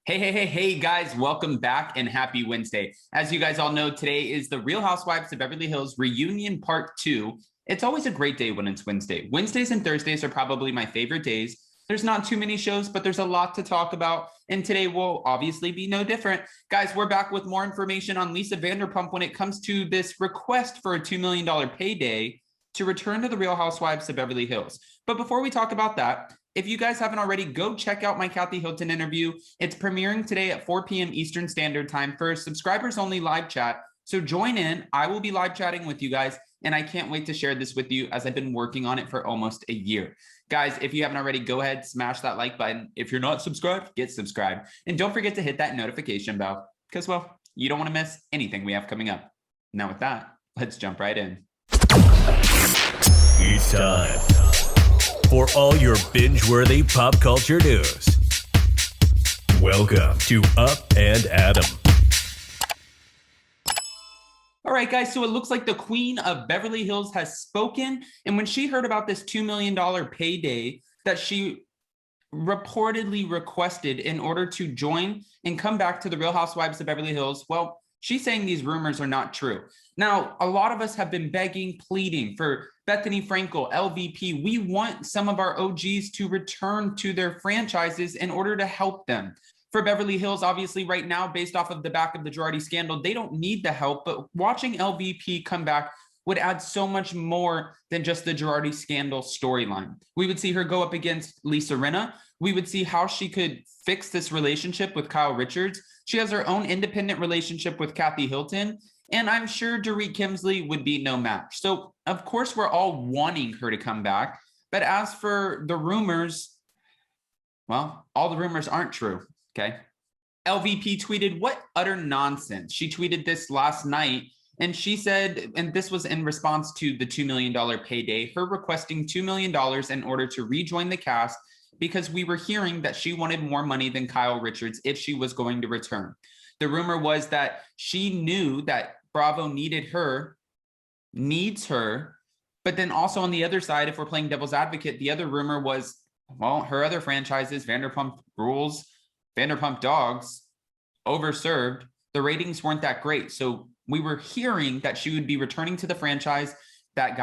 Hey, guys, welcome back and happy Wednesday. As you guys all know, today is the Real Housewives of Beverly Hills reunion part 2. It's always a great day when it's Wednesday. Wednesdays and Thursdays are probably my favorite days. There's not too many shows, but there's a lot to talk about. And today will obviously be no different. Guys, we're back with more information on Lisa Vanderpump when it comes to this request for a $2 million payday to return to the Real Housewives of Beverly Hills. But before we talk about that, if you guys haven't already, go check out my Kathy Hilton interview. It's premiering today at 4 p.m. Eastern Standard Time for subscribers only live chat. So join in. I will be live chatting with you guys, and I can't wait to share this with you as I've been working on it for almost a year. Guys, if you haven't already, go ahead, smash that like button. If you're not subscribed, get subscribed. And don't forget to hit that notification bell because, well, you don't want to miss anything we have coming up. Now with that, let's jump right in. It's time for all your binge-worthy pop culture news. Welcome to Up and Adam. All right, guys, so it looks like the Queen of Beverly Hills has spoken. And when she heard about this $2 million payday that she reportedly requested in order to join and come back to the Real Housewives of Beverly Hills, well, she's saying these rumors are not true. Now, a lot of us have been begging, pleading for Bethany Frankel, LVP. We want some of our OGs to return to their franchises in order to help them. For Beverly Hills, obviously, right now, based off of the back of the Girardi scandal, they don't need the help. But watching LVP come back would add so much more than just the Girardi scandal storyline. We would see her go up against Lisa Rinna. We would see how she could fix this relationship with Kyle Richards. She has her own independent relationship with Kathy Hilton, and I'm sure Dorit Kemsley would be no match. So, of course, we're all wanting her to come back. But as for the rumors, well, all the rumors aren't true, okay? LVP tweeted, "What utter nonsense." She tweeted this last night, and she said, and this was in response to the $2 million payday, her requesting $2 million in order to rejoin the cast because we were hearing that she wanted more money than Kyle Richards if she was going to return. The rumor was that she knew that Bravo needs her, but then also on the other side, if we're playing devil's advocate, the other rumor was, well, her other franchises, Vanderpump Rules, Vanderpump Dogs, overserved, the ratings weren't that great. So we were hearing that she would be returning to the franchise that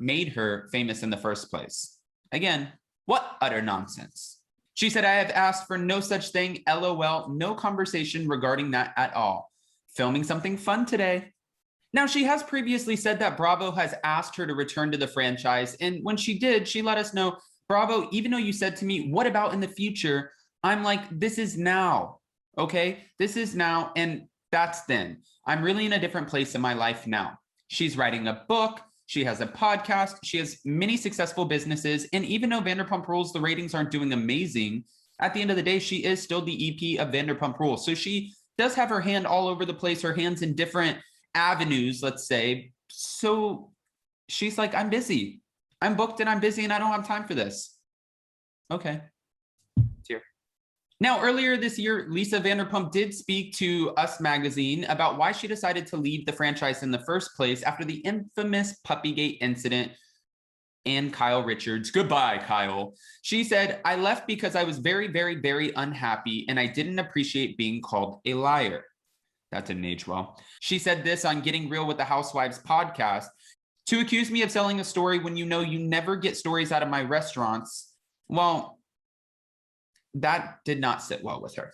made her famous in the first place. Again, what utter nonsense. She said, "I have asked for no such thing, LOL, no conversation regarding that at all. Filming something fun today." Now, she has previously said that Bravo has asked her to return to the franchise. And when she did, she let us know, "Bravo, even though you said to me, what about in the future?" I'm like, this is now, okay? This is now, and that's then. I'm really in a different place in my life now. She's writing a book. She has a podcast. She has many successful businesses. And even though Vanderpump Rules, the ratings aren't doing amazing, at the end of the day, she is still the EP of Vanderpump Rules. So she does have her hand all over the place, her hands in different avenues, let's say. So she's like, I'm busy. I'm booked and I'm busy and I don't have time for this. Okay. Here. Now, earlier this year, Lisa Vanderpump did speak to Us Magazine about why she decided to leave the franchise in the first place after the infamous Puppygate incident and Kyle Richards. Goodbye, Kyle. She said, "I left because I was very, very, very unhappy and I didn't appreciate being called a liar." That didn't age well. She said this on Getting Real with the Housewives podcast. "To accuse me of selling a story when you know you never get stories out of my restaurants, well, that did not sit well with her."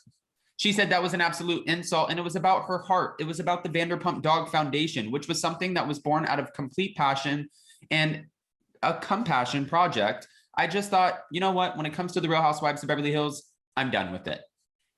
She said that was an absolute insult, and it was about her heart. It was about the Vanderpump Dog Foundation, which was something that was born out of complete passion and a compassion project. I just thought, you know what? When it comes to the Real Housewives of Beverly Hills, I'm done with it.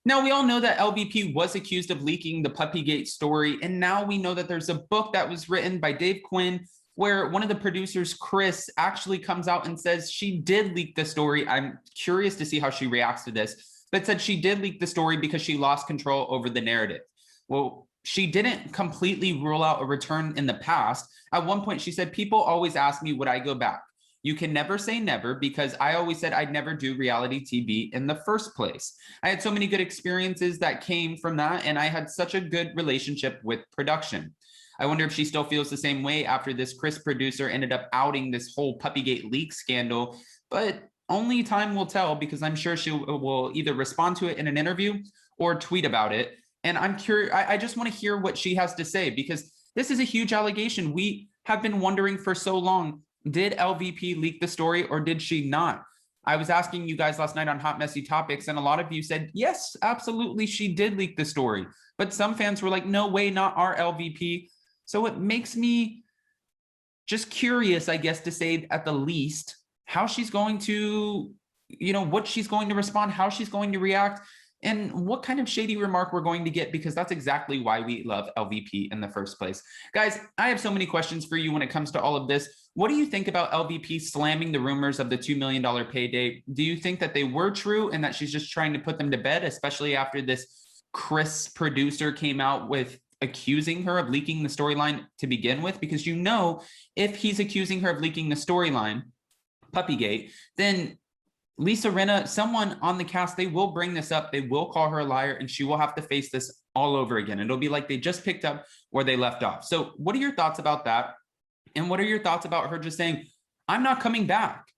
Now, we all know that LVP was accused of leaking the Puppygate story, and now we know that there's a book that was written by Dave Quinn where one of the producers, Chris, actually comes out and says she did leak the story. I'm curious to see how she reacts to this, but said she did leak the story because she lost control over the narrative. Well, she didn't completely rule out a return in the past. At one point, she said, "People always ask me, would I go back? You can never say never because I always said I'd never do reality TV in the first place. I had so many good experiences that came from that, and I had such a good relationship with production." I wonder if she still feels the same way after this Chris producer ended up outing this whole Puppygate leak scandal, but only time will tell because I'm sure she will either respond to it in an interview or tweet about it. And I'm curious, I just want to hear what she has to say, because this is a huge allegation. We have been wondering for so long, did LVP leak the story or did she not? I was asking you guys last night on Hot Messy Topics, and a lot of you said, yes, absolutely, she did leak the story. But some fans were like, no way, not our LVP. So it makes me just curious, I guess, to say at the least, how she's going to, what she's going to respond, how she's going to react, and what kind of shady remark we're going to get, because that's exactly why we love LVP in the first place. Guys, I have so many questions for you when it comes to all of this. What do you think about LVP slamming the rumors of the $2 million payday? Do you think that they were true and that she's just trying to put them to bed, especially after this Chris producer came out with accusing her of leaking the storyline to begin with? Because if he's accusing her of leaking the storyline, Puppygate, then Lisa Rinna, someone on the cast, they will bring this up. They will call her a liar, and she will have to face this all over again. It'll be like they just picked up where they left off. So what are your thoughts about that? And what are your thoughts about her just saying, I'm not coming back?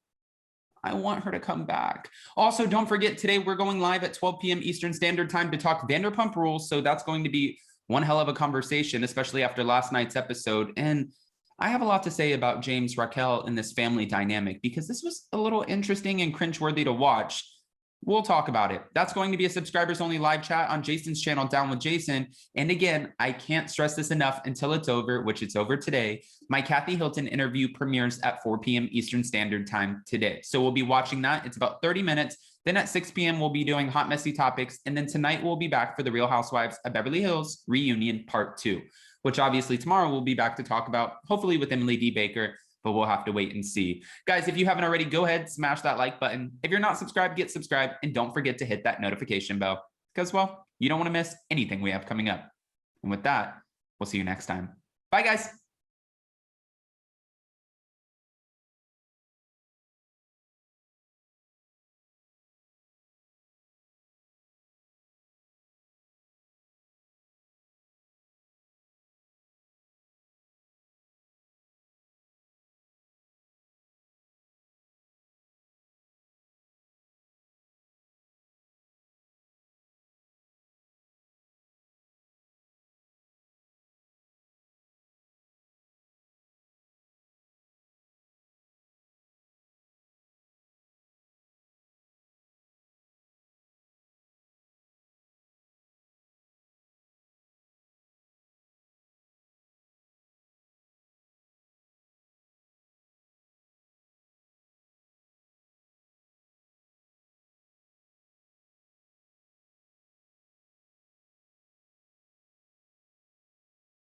I want her to come back. Also, don't forget, today we're going live at 12 p.m. Eastern Standard Time to talk Vanderpump Rules. So that's going to be one hell of a conversation, especially after last night's episode. And I have a lot to say about James, Raquel, and this family dynamic, because this was a little interesting and cringeworthy to watch. We'll talk about it. That's going to be a subscribers only live chat on Jason's channel, Down with Jason. And again, I can't stress this enough until it's over, which it's over today. My Kathy Hilton interview premieres at 4 p.m. Eastern Standard Time today. So we'll be watching that. It's about 30 minutes. Then at 6 p.m., we'll be doing Hot Messy Topics. And then tonight we'll be back for the Real Housewives of Beverly Hills reunion part 2, which obviously tomorrow we'll be back to talk about, hopefully with Emily D. Baker, but we'll have to wait and see. Guys, if you haven't already, go ahead, smash that like button. If you're not subscribed, get subscribed, and don't forget to hit that notification bell, because, well, you don't want to miss anything we have coming up. And with that, we'll see you next time. Bye, guys.